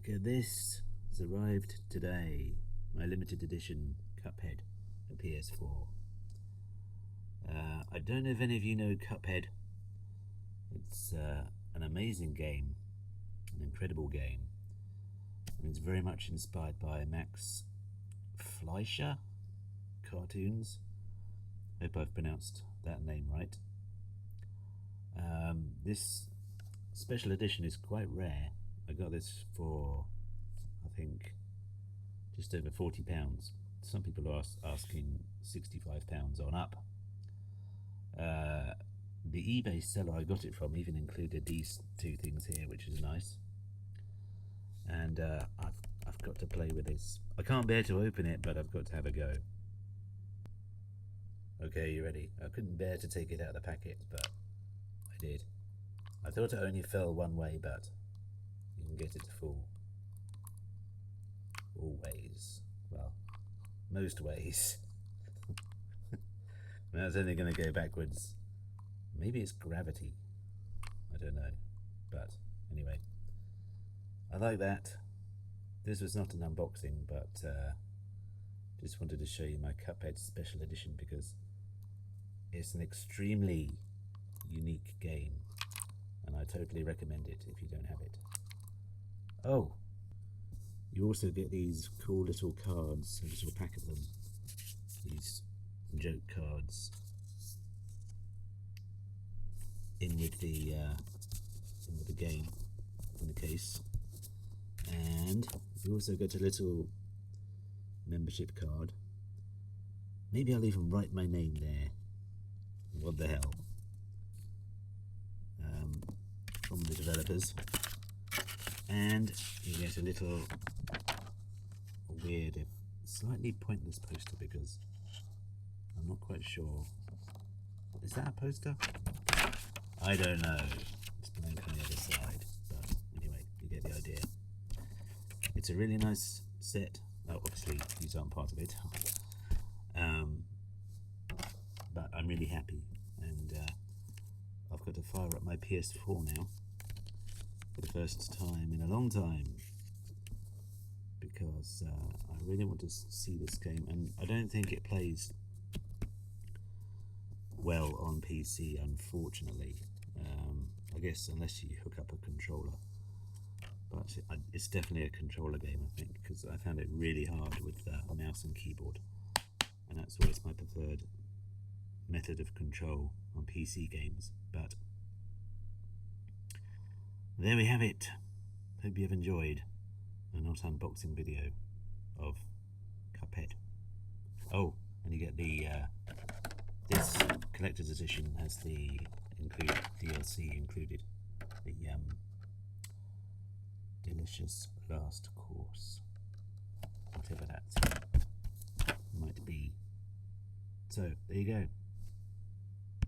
Look at this. It's arrived today. My limited edition Cuphead for PS4. I don't know if any of you know Cuphead. It's an amazing game, an incredible game, and it's very much inspired by Max Fleischer cartoons. Hope I've pronounced that name right. This special edition is quite rare. I got this for, I think, just over £40. Some people are asking £65 on up. The eBay seller I got it from even included these two things here, which is nice. And I've got to play with this. I can't bear to open it, but I've got to have a go. Okay, you ready? I couldn't bear to take it out of the packet, but I did. I thought it only fell one way, but you can get it to fall all ways. Well, most ways. Now it's only going to go backwards. Maybe it's gravity. I don't know. But anyway, I like that. This was not an unboxing, but just wanted to show you my Cuphead special edition because it's an extremely unique game, and I totally recommend it if you don't have it. Oh, you also get these cool little cards, a little pack of them. These joke cards in with the game in the case, and you also get a little membership card. Maybe I'll even write my name there. What the hell? From the developers. And you get a little weird, slightly pointless poster because I'm not quite sure. Is that a poster? I don't know. It's blank on the other side. But anyway, you get the idea. It's a really nice set. Oh, obviously, these aren't part of it. But I'm really happy. And I've got to fire up my PS4 now. For the first time in a long time, because I really want to see this game, and I don't think it plays well on PC, unfortunately. I guess unless you hook up a controller, but it's definitely a controller game, I think, because I found it really hard with a mouse and keyboard, and that's always my preferred method of control on PC games. But there we have it. Hope you've enjoyed a not unboxing video of Cuphead. Oh, and you get the this collector's edition has the DLC included, the delicious last course, whatever that might be. So there you go.